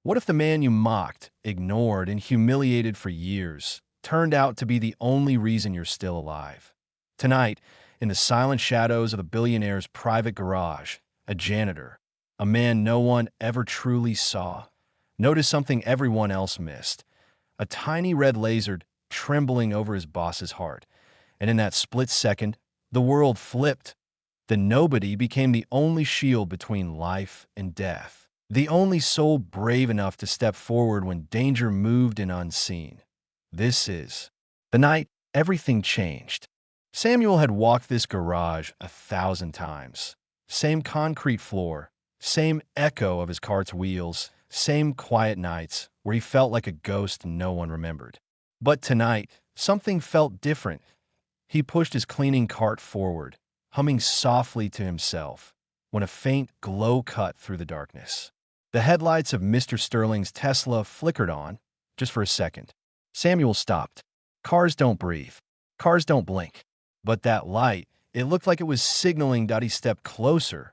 What if the man you mocked, ignored, and humiliated for years turned out to be the only reason you're still alive? Tonight, in the silent shadows of a billionaire's private garage, a janitor, a man no one ever truly saw, noticed something everyone else missed. A tiny red laser trembling over his boss's heart. And in that split second, the world flipped. The nobody became the only shield between life and death. The only soul brave enough to step forward when danger moved in unseen. This is the night everything changed. Samuel had walked this garage 1,000 times. Same concrete floor, same echo of his cart's wheels, same quiet nights where he felt like a ghost no one remembered. But tonight, something felt different. He pushed his cleaning cart forward, humming softly to himself, when a faint glow cut through the darkness. The headlights of Mr. Sterling's Tesla flickered on, just for a second. Samuel stopped. Cars don't breathe. Cars don't blink. But that light, it looked like it was signaling that he stepped closer.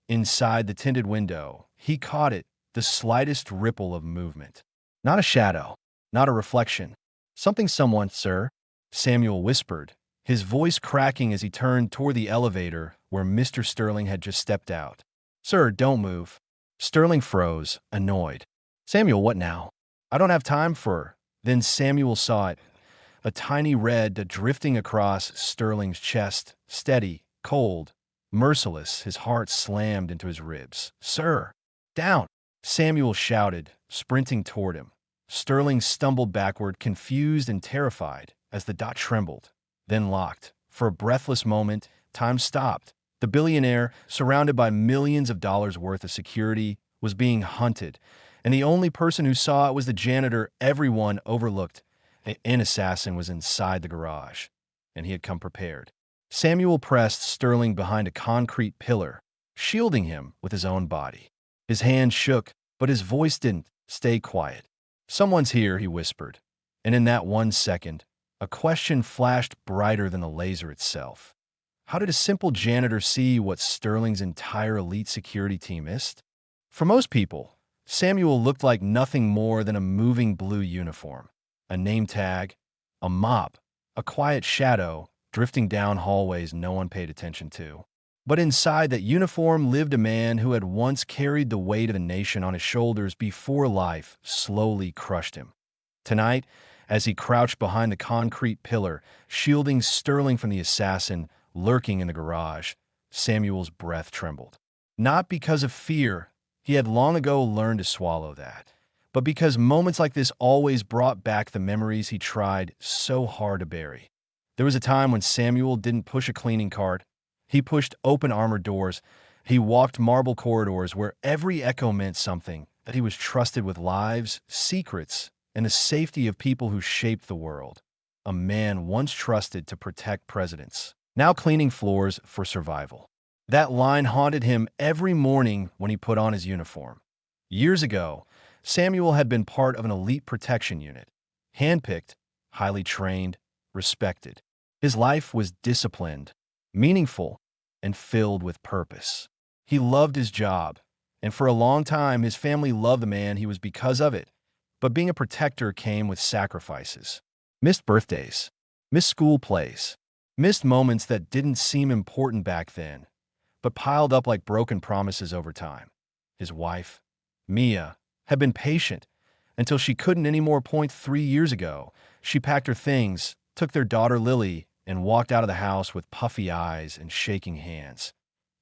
Inside the tinted window, he caught it, the slightest ripple of movement. Not a shadow, not a reflection. Someone, sir, Samuel whispered, his voice cracking as he turned toward the elevator where Mr. Sterling had just stepped out. Sir, don't move. Sterling froze, annoyed. Samuel, what now? I don't have time for... Then Samuel saw it, a tiny red drifting across Sterling's chest, steady, cold, merciless. His heart slammed into his ribs. Sir! Down! Samuel shouted, sprinting toward him. Sterling stumbled backward, confused and terrified, as the dot trembled, then locked. For a breathless moment, time stopped. The billionaire, surrounded by millions of dollars worth of security, was being hunted, and the only person who saw it was the janitor everyone overlooked. An assassin was inside the garage, and he had come prepared. Samuel pressed Sterling behind a concrete pillar, shielding him with his own body. His hand shook, but his voice didn't. Stay quiet. Someone's here, he whispered. And in that 1 second, a question flashed brighter than the laser itself. How did a simple janitor see what Sterling's entire elite security team missed? For most people, Samuel looked like nothing more than a moving blue uniform, a name tag, a mop, a quiet shadow drifting down hallways no one paid attention to. But inside that uniform lived a man who had once carried the weight of the nation on his shoulders before life slowly crushed him. Tonight, as he crouched behind the concrete pillar, shielding Sterling from the assassin lurking in the garage, Samuel's breath trembled. Not because of fear, he had long ago learned to swallow that, but because moments like this always brought back the memories he tried so hard to bury. There was a time when Samuel didn't push a cleaning cart. He pushed open armored doors. He walked marble corridors where every echo meant something, that he was trusted with lives, secrets, and the safety of people who shaped the world. A man once trusted to protect presidents, now cleaning floors for survival. That line haunted him every morning when he put on his uniform. Years ago, Samuel had been part of an elite protection unit, handpicked, highly trained, respected. His life was disciplined, meaningful, and filled with purpose. He loved his job, and for a long time his family loved the man he was because of it. But being a protector came with sacrifices. Missed birthdays, missed school plays, missed moments that didn't seem important back then, but piled up like broken promises over time. His wife, Mia, had been patient until she couldn't anymore. 3 years ago, she packed her things, took their daughter Lily, and walked out of the house with puffy eyes and shaking hands.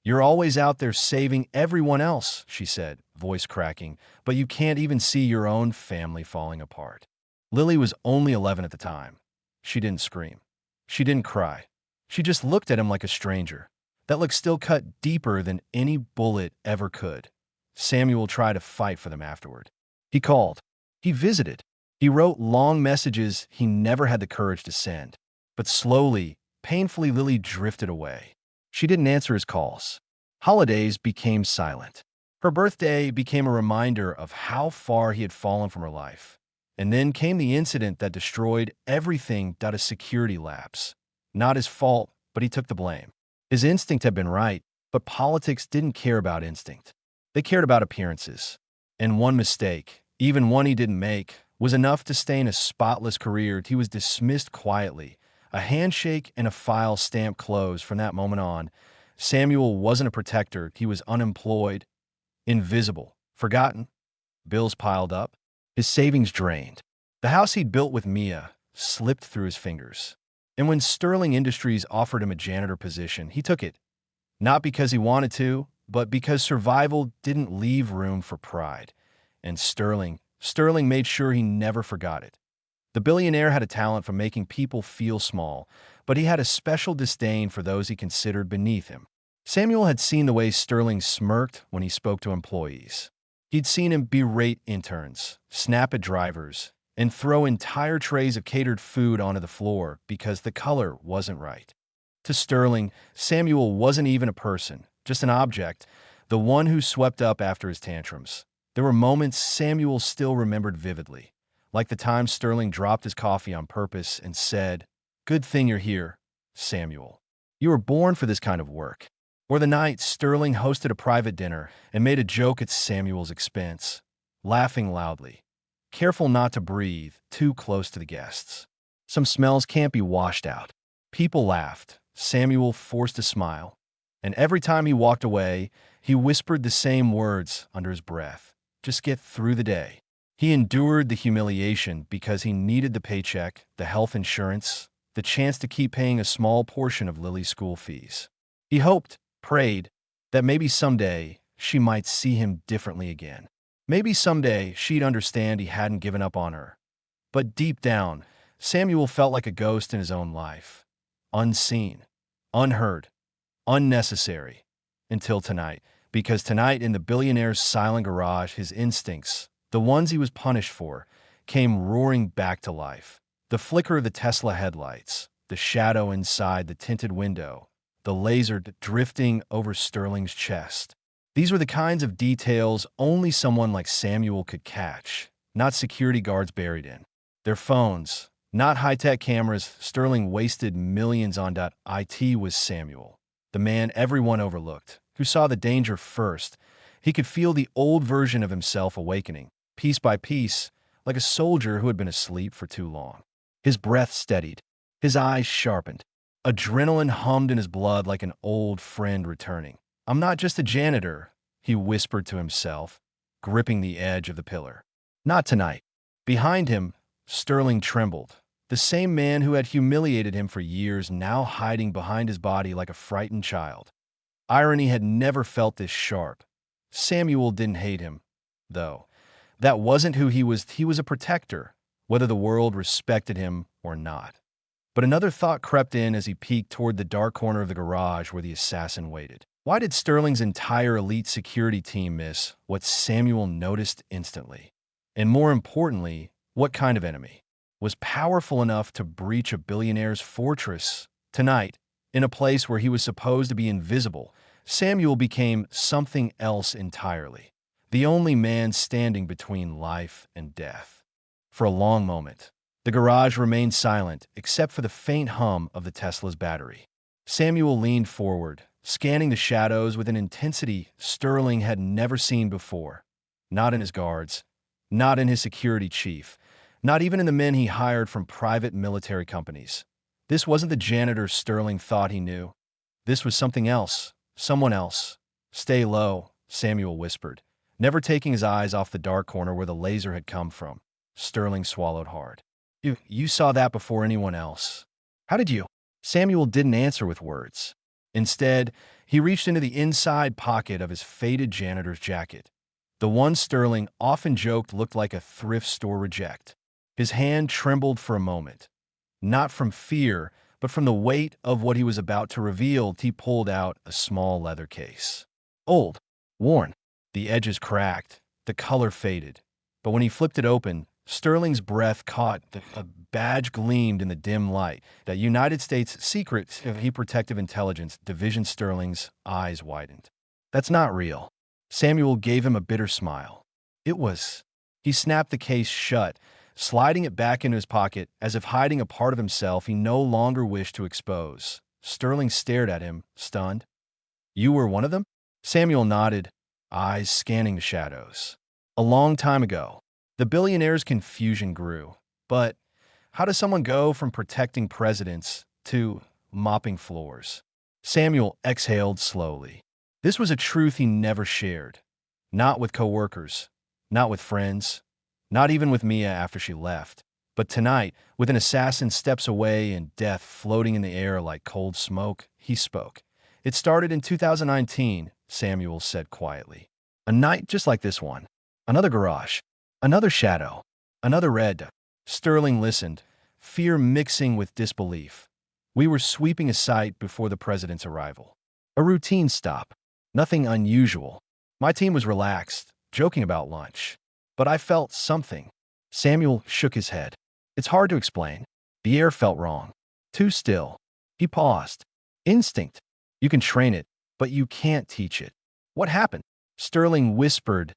You're always out there saving everyone else, she said, voice cracking, but you can't even see your own family falling apart. Lily was only 11 at the time. She didn't scream. She didn't cry. She just looked at him like a stranger. That look still cut deeper than any bullet ever could. Samuel tried to fight for them afterward. He called. He visited. He wrote long messages he never had the courage to send. But slowly, painfully, Lily drifted away. She didn't answer his calls. Holidays became silent. Her birthday became a reminder of how far he had fallen from her life. And then came the incident that destroyed everything. A security lapse. Not his fault, but he took the blame. His instinct had been right, but politics didn't care about instinct. They cared about appearances. And one mistake, even one he didn't make, was enough to stain a spotless career. He was dismissed quietly, a handshake and a file stamp closed. From that moment on, Samuel wasn't a protector. He was unemployed, invisible, forgotten. Bills piled up, his savings drained. The house he'd built with Mia slipped through his fingers. And when Sterling Industries offered him a janitor position, he took it, not because he wanted to, but because survival didn't leave room for pride. And Sterling made sure he never forgot it. The billionaire had a talent for making people feel small, but he had a special disdain for those he considered beneath him. Samuel had seen the way Sterling smirked when he spoke to employees. He'd seen him berate interns, snap at drivers, and throw entire trays of catered food onto the floor because the color wasn't right. To Sterling, Samuel wasn't even a person, just an object, the one who swept up after his tantrums. There were moments Samuel still remembered vividly, like the time Sterling dropped his coffee on purpose and said, "Good thing you're here, Samuel. You were born for this kind of work." Or the night Sterling hosted a private dinner and made a joke at Samuel's expense, laughing loudly, careful not to breathe too close to the guests. Some smells can't be washed out. People laughed. Samuel forced a smile. And every time he walked away, he whispered the same words under his breath. Just get through the day. He endured the humiliation because he needed the paycheck, the health insurance, the chance to keep paying a small portion of Lily's school fees. He hoped, prayed, that maybe someday she might see him differently again. Maybe someday she'd understand he hadn't given up on her. But deep down, Samuel felt like a ghost in his own life. Unseen, unheard, unnecessary. Until tonight. Because tonight in the billionaire's silent garage, his instincts, the ones he was punished for, came roaring back to life. The flicker of the Tesla headlights, the shadow inside the tinted window, the laser drifting over Sterling's chest. These were the kinds of details only someone like Samuel could catch, not security guards buried in their phones, not high-tech cameras. Sterling wasted millions on. It was Samuel, the man everyone overlooked, who saw the danger first. He could feel the old version of himself awakening, piece by piece, like a soldier who had been asleep for too long. His breath steadied, his eyes sharpened. Adrenaline hummed in his blood like an old friend returning. "I'm not just a janitor," he whispered to himself, gripping the edge of the pillar. "Not tonight." Behind him, Sterling trembled. The same man who had humiliated him for years, now hiding behind his body like a frightened child. Irony had never felt this sharp. Samuel didn't hate him, though. That wasn't who he was. He was a protector, whether the world respected him or not. But another thought crept in as he peeked toward the dark corner of the garage where the assassin waited. Why did Sterling's entire elite security team miss what Samuel noticed instantly? And more importantly, what kind of enemy was powerful enough to breach a billionaire's fortress? Tonight, in a place where he was supposed to be invisible, Samuel became something else entirely. The only man standing between life and death. For a long moment, the garage remained silent except for the faint hum of the Tesla's battery. Samuel leaned forward, scanning the shadows with an intensity Sterling had never seen before. Not in his guards, not in his security chief, not even in the men he hired from private military companies. This wasn't the janitor Sterling thought he knew. This was something else, someone else. "Stay low," Samuel whispered, never taking his eyes off the dark corner where the laser had come from. Sterling swallowed hard. You saw that before anyone else. How did you?" Samuel didn't answer with words. Instead, he reached into the inside pocket of his faded janitor's jacket. The one Sterling often joked looked like a thrift store reject. His hand trembled for a moment. Not from fear, but from the weight of what he was about to reveal. He pulled out a small leather case. Old, worn. The edges cracked, the color faded. But when he flipped it open, Sterling's breath caught. A badge gleamed in the dim light. That United States Secret Protective Intelligence Division. Sterling's eyes widened. "That's not real." Samuel gave him a bitter smile. "It was." He snapped the case shut, sliding it back into his pocket as if hiding a part of himself he no longer wished to expose. Sterling stared at him, stunned. "You were one of them?" Samuel nodded, eyes scanning the shadows. "A long time ago. The billionaire's confusion grew. But how does someone go from protecting presidents to mopping floors? Samuel exhaled slowly. This was a truth he never shared. Not with coworkers, not with friends, not even with Mia after she left. But tonight, with an assassin steps away and death floating in the air like cold smoke, he spoke. It started in 2019, Samuel said quietly. A night just like this one. Another garage. Another shadow. Another red. Sterling listened, fear mixing with disbelief. We were sweeping a site before the president's arrival. A routine stop. Nothing unusual. My team was relaxed, joking about lunch. But I felt something. Samuel shook his head. It's hard to explain. The air felt wrong. Too still. He paused. Instinct. You can train it, but you can't teach it. What happened? Sterling whispered.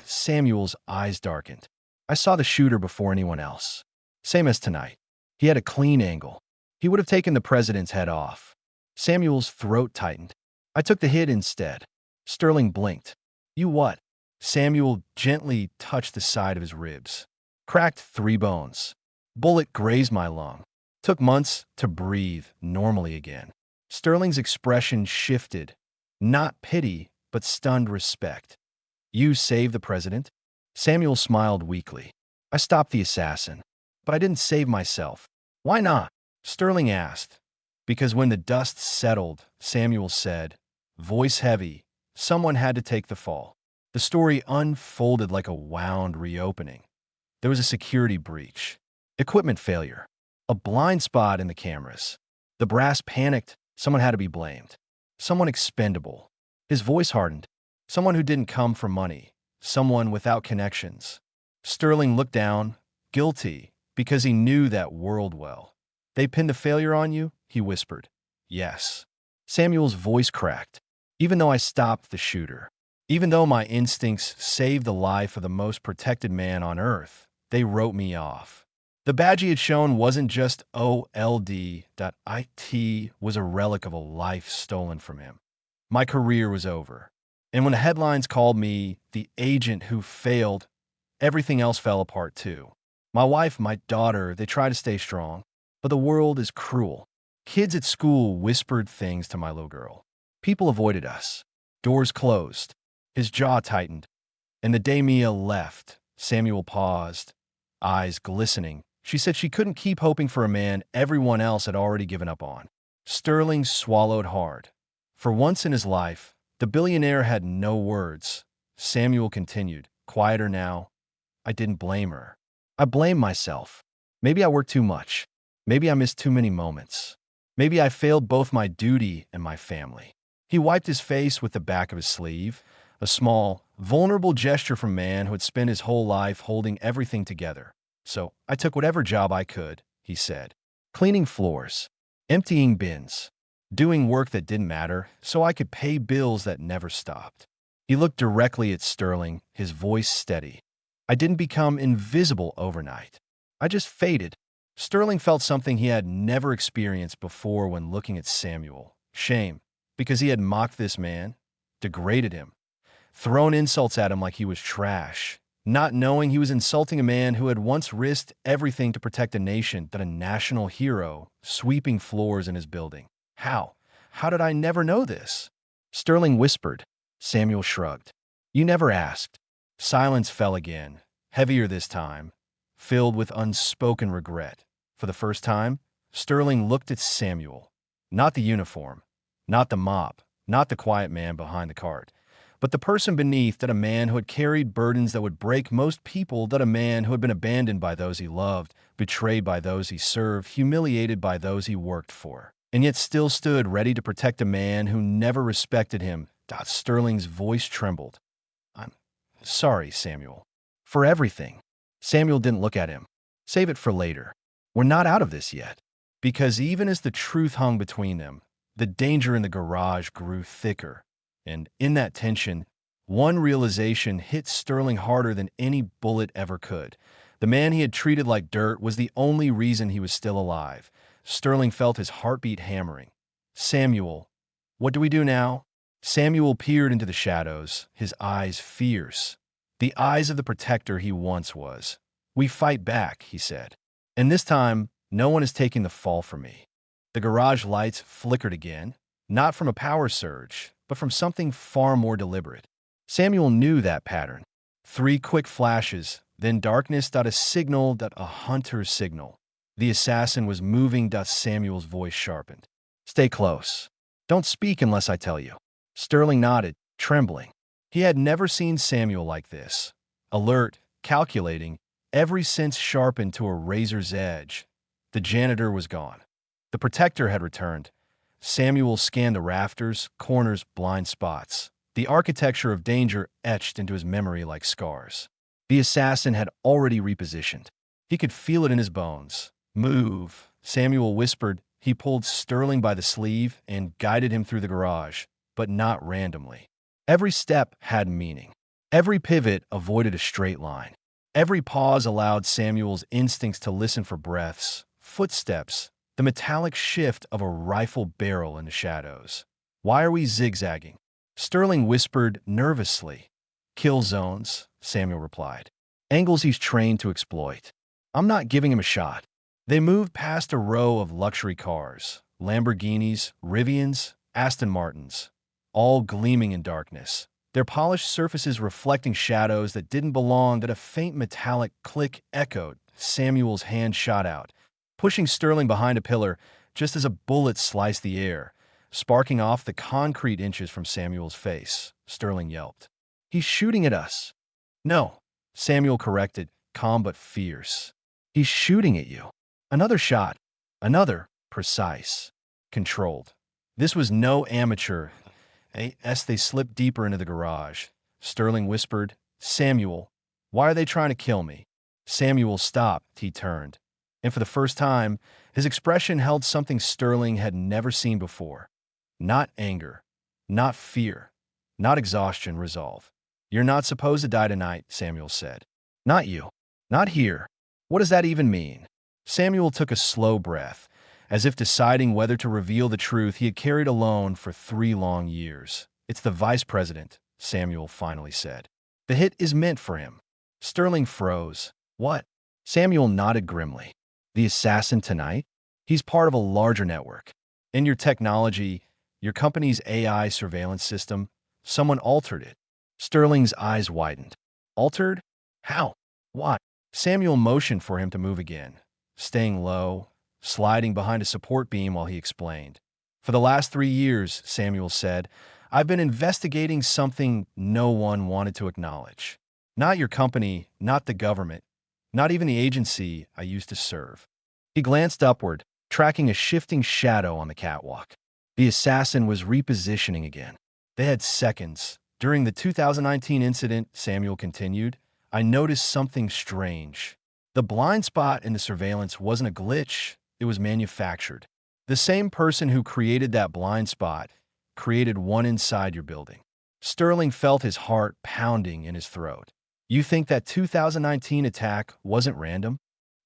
Samuel's eyes darkened. I saw the shooter before anyone else. Same as tonight. He had a clean angle. He would have taken the president's head off. Samuel's throat tightened. I took the hit instead. Sterling blinked. You what? Samuel gently touched the side of his ribs. Cracked 3 bones. Bullet grazed my lung. Took months to breathe normally again. Sterling's expression shifted. Not pity, but stunned respect. You saved the president? Samuel smiled weakly. I stopped the assassin. But I didn't save myself. Why not? Sterling asked. Because when the dust settled, Samuel said, voice heavy, someone had to take the fall. The story unfolded like a wound reopening. There was a security breach, equipment failure, a blind spot in the cameras. The brass panicked, someone had to be blamed. Someone expendable. His voice hardened. Someone who didn't come for money. Someone without connections. Sterling looked down, guilty, because he knew that world well. They pinned the failure on you? He whispered. Yes. Samuel's voice cracked. Even though I stopped the shooter, even though my instincts saved the life of the most protected man on earth, they wrote me off. The badge he had shown wasn't just OLD. IT was a relic of a life stolen from him. My career was over. And when the headlines called me the agent who failed, everything else fell apart too. My wife, my daughter, they try to stay strong. But the world is cruel. Kids at school whispered things to my little girl. People avoided us. Doors closed. His jaw tightened. And the day Mia left, Samuel paused, eyes glistening. She said she couldn't keep hoping for a man everyone else had already given up on. Sterling swallowed hard. For once in his life, the billionaire had no words. Samuel continued, quieter now. I didn't blame her. I blamed myself. Maybe I worked too much. Maybe I missed too many moments. Maybe I failed both my duty and my family. He wiped his face with the back of his sleeve, a small, vulnerable gesture from a man who had spent his whole life holding everything together. So I took whatever job I could, he said. Cleaning floors, emptying bins, doing work that didn't matter so I could pay bills that never stopped. He looked directly at Sterling, his voice steady. I didn't become invisible overnight. I just faded. Sterling felt something he had never experienced before when looking at Samuel. Shame, because he had mocked this man, degraded him, thrown insults at him like he was trash, not knowing he was insulting a man who had once risked everything to protect a nation, that a national hero, sweeping floors in his building. How? How did I never know this? Sterling whispered. Samuel shrugged. You never asked. Silence fell again, heavier this time, filled with unspoken regret. For the first time, Sterling looked at Samuel. Not the uniform, not the mop, not the quiet man behind the cart, but the person beneath, that a man who had carried burdens that would break most people, that a man who had been abandoned by those he loved, betrayed by those he served, humiliated by those he worked for, and yet still stood ready to protect a man who never respected him. Sterling's voice trembled. I'm sorry, Samuel. For everything. Samuel didn't look at him. Save it for later. We're not out of this yet. Because even as the truth hung between them, the danger in the garage grew thicker. And in that tension, one realization hit Sterling harder than any bullet ever could. The man he had treated like dirt was the only reason he was still alive. Sterling felt his heartbeat hammering. Samuel, what do we do now? Samuel peered into the shadows, his eyes fierce. The eyes of the protector he once was. "We fight back," he said. "And this time, no one is taking the fall for me." The garage lights flickered again, not from a power surge, but from something far more deliberate. Samuel knew that pattern. 3 quick flashes, then darkness. A signal. A hunter's signal. The assassin was moving. Samuel's voice sharpened. "Stay close. Don't speak unless I tell you." Sterling nodded, trembling. He had never seen Samuel like this. Alert, calculating, every sense sharpened to a razor's edge. The janitor was gone. The protector had returned. Samuel scanned the rafters, corners, blind spots. The architecture of danger etched into his memory like scars. The assassin had already repositioned. He could feel it in his bones. "Move," Samuel whispered. He pulled Sterling by the sleeve and guided him through the garage, but not randomly. Every step had meaning. Every pivot avoided a straight line. Every pause allowed Samuel's instincts to listen for breaths, footsteps, the metallic shift of a rifle barrel in the shadows. "Why are we zigzagging?" Sterling whispered nervously. "Kill zones," Samuel replied. "Angles he's trained to exploit." "I'm not giving him a shot." They moved past a row of luxury cars, Lamborghinis, Rivians, Aston Martins, all gleaming in darkness, their polished surfaces reflecting shadows that didn't belong. That a faint metallic click echoed. Samuel's hand shot out, pushing Sterling behind a pillar just as a bullet sliced the air, sparking off the concrete inches from Samuel's face. Sterling yelped. "He's shooting at us." "No," Samuel corrected, calm but fierce. "He's shooting at you." Another shot. Another, precise, controlled. This was no amateur. As they slipped deeper into the garage, Sterling whispered, "Samuel, why are they trying to kill me?" Samuel stopped. He turned. And for the first time, his expression held something Sterling had never seen before. Not anger, not fear, not exhaustion, resolve. "You're not supposed to die tonight," Samuel said. "Not you. Not here." "What does that even mean?" Samuel took a slow breath, as if deciding whether to reveal the truth he had carried alone for 3 long years. "It's the vice president," Samuel finally said. "The hit is meant for him." Sterling froze. "What?" Samuel nodded grimly. "The assassin tonight? He's part of a larger network. In your technology, your company's AI surveillance system, someone altered it." Sterling's eyes widened. "Altered? How? Why?" Samuel motioned for him to move again, staying low, sliding behind a support beam while he explained. "For the last 3 years," Samuel said, "I've been investigating something no one wanted to acknowledge. Not your company, not the government, not even the agency I used to serve." He glanced upward, tracking a shifting shadow on the catwalk. The assassin was repositioning again. They had seconds. "During the 2019 incident," Samuel continued, "I noticed something strange. The blind spot in the surveillance wasn't a glitch, it was manufactured. The same person who created that blind spot created one inside your building." Sterling felt his heart pounding in his throat. "You think that 2019 attack wasn't random?"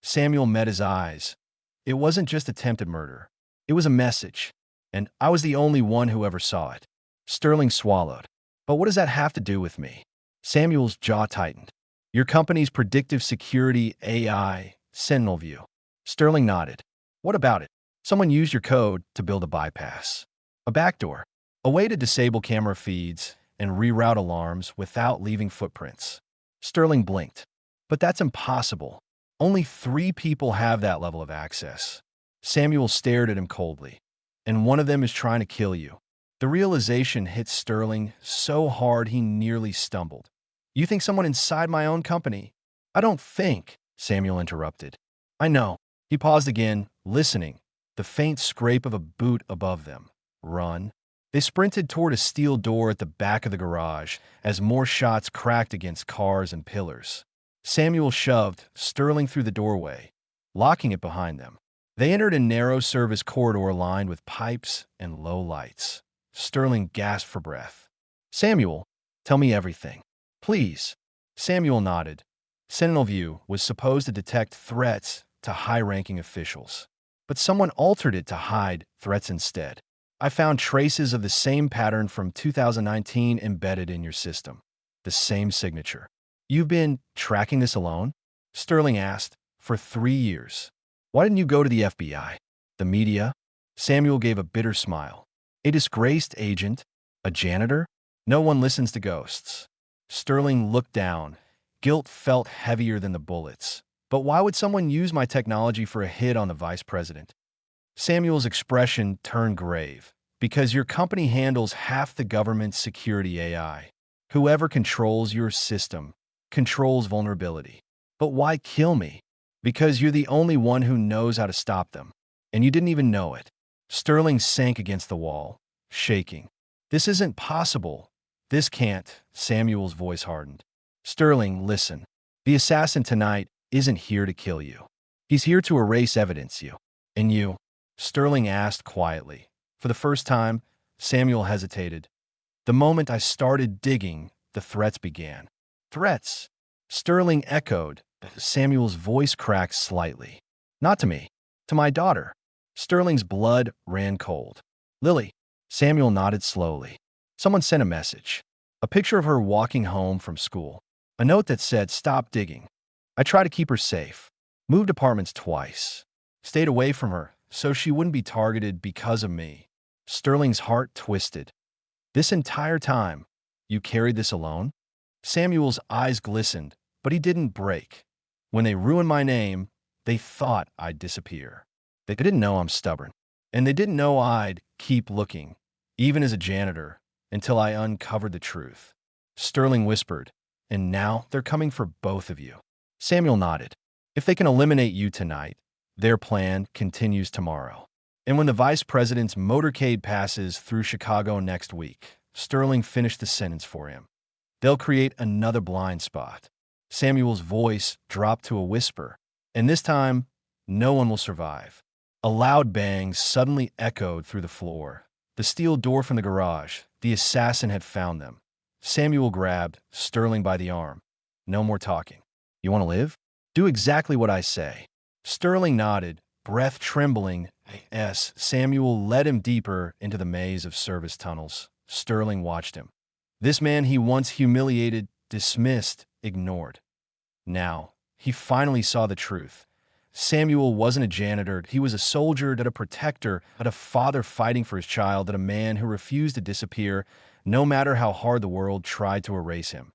Samuel met his eyes. "It wasn't just attempted murder. It was a message. And I was the only one who ever saw it." Sterling swallowed. "But what does that have to do with me?" Samuel's jaw tightened. "Your company's predictive security AI, Sentinel View." Sterling nodded. "What about it?" "Someone used your code to build a bypass. A backdoor. A way to disable camera feeds and reroute alarms without leaving footprints." Sterling blinked. "But that's impossible. Only 3 people have that level of access." Samuel stared at him coldly. "And one of them is trying to kill you." The realization hit Sterling so hard he nearly stumbled. "You think someone inside my own company?" "I don't think," Samuel interrupted. "I know." He paused again, listening, the faint scrape of a boot above them. "Run." They sprinted toward a steel door at the back of the garage as more shots cracked against cars and pillars. Samuel shoved Sterling through the doorway, locking it behind them. They entered a narrow service corridor lined with pipes and low lights. Sterling gasped for breath. "Samuel, tell me everything. Please." Samuel nodded. Sentinel View was supposed to detect threats to high-ranking officials, but someone altered it to hide threats instead. "I found traces of the same pattern from 2019 embedded in your system. The same signature." You've been tracking this alone? Sterling asked. For 3 years. Why didn't you go to the FBI? The media? Samuel gave a bitter smile. A disgraced agent? A janitor? No one listens to ghosts. Sterling looked down. Guilt felt heavier than the bullets. But why would someone use my technology for a hit on the vice president? Samuel's expression turned grave. Because your company handles half the government's security AI. Whoever controls your system controls vulnerability. But why kill me? Because you're the only one who knows how to stop them. And you didn't even know it. Sterling sank against the wall, shaking. This isn't possible. This can't. Samuel's voice hardened. Sterling, listen. The assassin tonight isn't here to kill you. He's here to erase evidence you. And you? Sterling asked quietly. For the first time, Samuel hesitated. The moment I started digging, the threats began. Threats? Sterling echoed. Samuel's voice cracked slightly. Not to me. To my daughter. Sterling's blood ran cold. Lily. Samuel nodded slowly. Someone sent a message. A picture of her walking home from school. A note that said, stop digging. I tried to keep her safe. Moved apartments twice. Stayed away from her so she wouldn't be targeted because of me. Sterling's heart twisted. This entire time, you carried this alone? Samuel's eyes glistened, but he didn't break. When they ruined my name, they thought I'd disappear. They didn't know I'm stubborn. And they didn't know I'd keep looking, even as a janitor, until I uncovered the truth. Sterling whispered, and now they're coming for both of you. Samuel nodded. If they can eliminate you tonight, their plan continues tomorrow. And when the vice president's motorcade passes through Chicago next week, Sterling finished the sentence for him. They'll create another blind spot. Samuel's voice dropped to a whisper, and this time, no one will survive. A loud bang suddenly echoed through the floor. The steel door from the garage. The assassin had found them. Samuel grabbed Sterling by the arm. No more talking. You want to live? Do exactly what I say. Sterling nodded, breath trembling. Yes, Samuel led him deeper into the maze of service tunnels. Sterling watched him. This man he once humiliated, dismissed, ignored. Now, he finally saw the truth. Samuel wasn't a janitor. He was a soldier, a protector, a father fighting for his child, a man who refused to disappear, no matter how hard the world tried to erase him.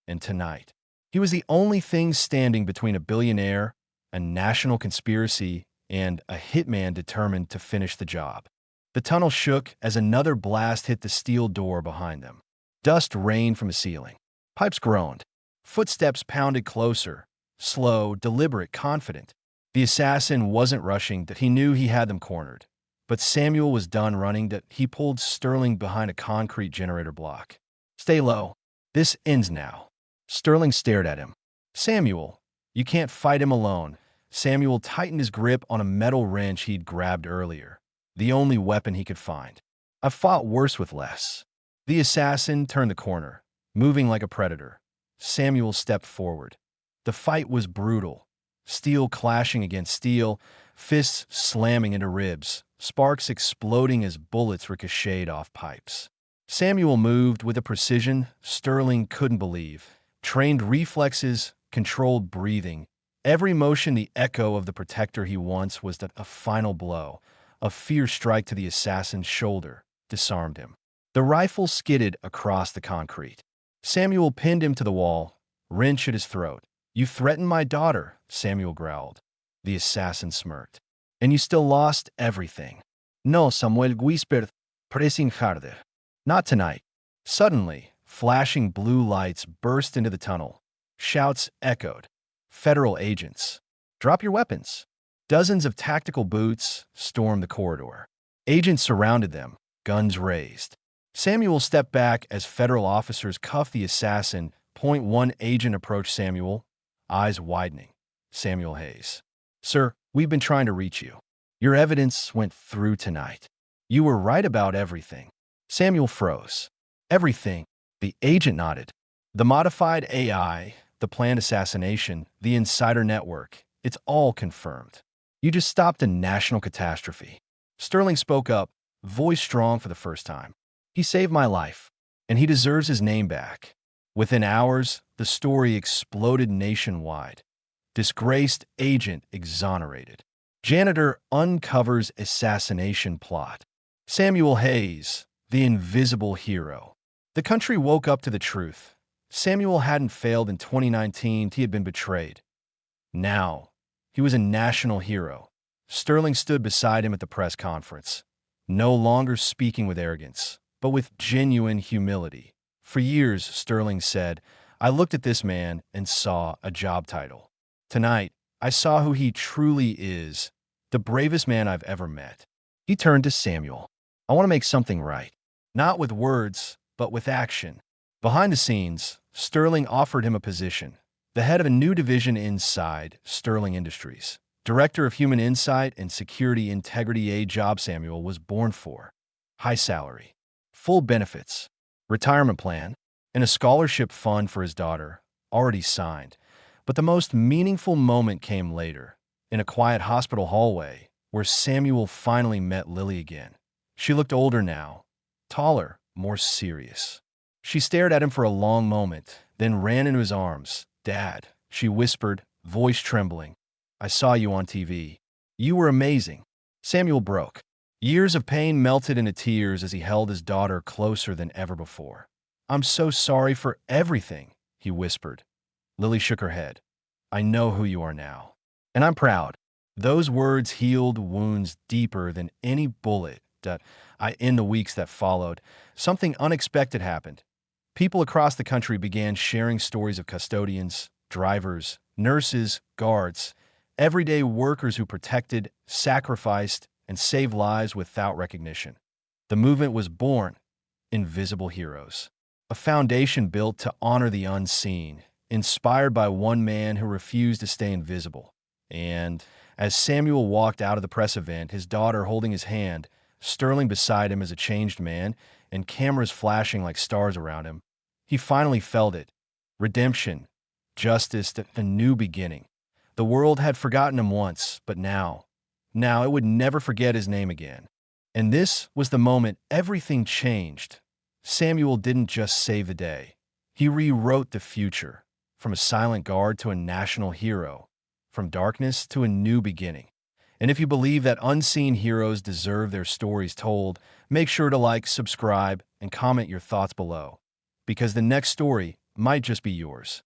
And tonight, he was the only thing standing between a billionaire, a national conspiracy, and a hitman determined to finish the job. The tunnel shook as another blast hit the steel door behind them. Dust rained from the ceiling. Pipes groaned. Footsteps pounded closer, slow, deliberate, confident. The assassin wasn't rushing, that he knew he had them cornered. But Samuel was done running, that he pulled Sterling behind a concrete generator block. Stay low. This ends now. Sterling stared at him. Samuel, you can't fight him alone. Samuel tightened his grip on a metal wrench he'd grabbed earlier, the only weapon he could find. I've fought worse with less. The assassin turned the corner, moving like a predator. Samuel stepped forward. The fight was brutal. Steel clashing against steel, fists slamming into ribs, sparks exploding as bullets ricocheted off pipes. Samuel moved with a precision Sterling couldn't believe. Trained reflexes, controlled breathing. Every motion the echo of the protector he once was. A final blow, a fierce strike to the assassin's shoulder, disarmed him. The rifle skidded across the concrete. Samuel pinned him to the wall, wrench at his throat. You threatened my daughter, Samuel growled. The assassin smirked. And you still lost everything. No, Samuel whispered, pressing harder. Not tonight. Suddenly, flashing blue lights burst into the tunnel. Shouts echoed. Federal agents. Drop your weapons. Dozens of tactical boots stormed the corridor. Agents surrounded them, guns raised. Samuel stepped back as federal officers cuffed the assassin. One agent approached Samuel, eyes widening. Samuel Hayes. Sir, we've been trying to reach you. Your evidence went through tonight. You were right about everything. Samuel froze. Everything. The agent nodded. The modified AI, the planned assassination, the insider network, it's all confirmed. You just stopped a national catastrophe. Sterling spoke up, voice strong for the first time. He saved my life, and he deserves his name back. Within hours, the story exploded nationwide. Disgraced agent exonerated. Janitor uncovers assassination plot. Samuel Hayes, the invisible hero. The country woke up to the truth. Samuel hadn't failed in 2019, he had been betrayed. Now, he was a national hero. Sterling stood beside him at the press conference, no longer speaking with arrogance, but with genuine humility. For years, Sterling said, I looked at this man and saw a job title. Tonight, I saw who he truly is, the bravest man I've ever met. He turned to Samuel. I want to make something right. Not with words, but with action. Behind the scenes, Sterling offered him a position, the head of a new division inside Sterling Industries. Director of Human Insight and Security Integrity, a job Samuel was born for. High salary, full benefits, retirement plan, and a scholarship fund for his daughter, already signed. But the most meaningful moment came later, in a quiet hospital hallway, where Samuel finally met Lily again. She looked older now, taller, more serious. She stared at him for a long moment, then ran into his arms. Dad, she whispered, voice trembling. I saw you on TV. You were amazing. Samuel broke. Years of pain melted into tears as he held his daughter closer than ever before. I'm so sorry for everything, he whispered. Lily shook her head. I know who you are now. And I'm proud. Those words healed wounds deeper than any bullet. In the weeks that followed, something unexpected happened. People across the country began sharing stories of custodians, drivers, nurses, guards, everyday workers who protected, sacrificed, and saved lives without recognition. The movement was born, Invisible Heroes, a foundation built to honor the unseen, inspired by one man who refused to stay invisible. And as Samuel walked out of the press event, his daughter holding his hand, Sterling beside him as a changed man, and cameras flashing like stars around him, he finally felt it. Redemption, justice, a new beginning. The world had forgotten him once, but now it would never forget his name again. And this was the moment everything changed. Samuel didn't just save the day. He rewrote the future, from a silent guard to a national hero, from darkness to a new beginning. And if you believe that unseen heroes deserve their stories told, make sure to like, subscribe, and comment your thoughts below, because the next story might just be yours.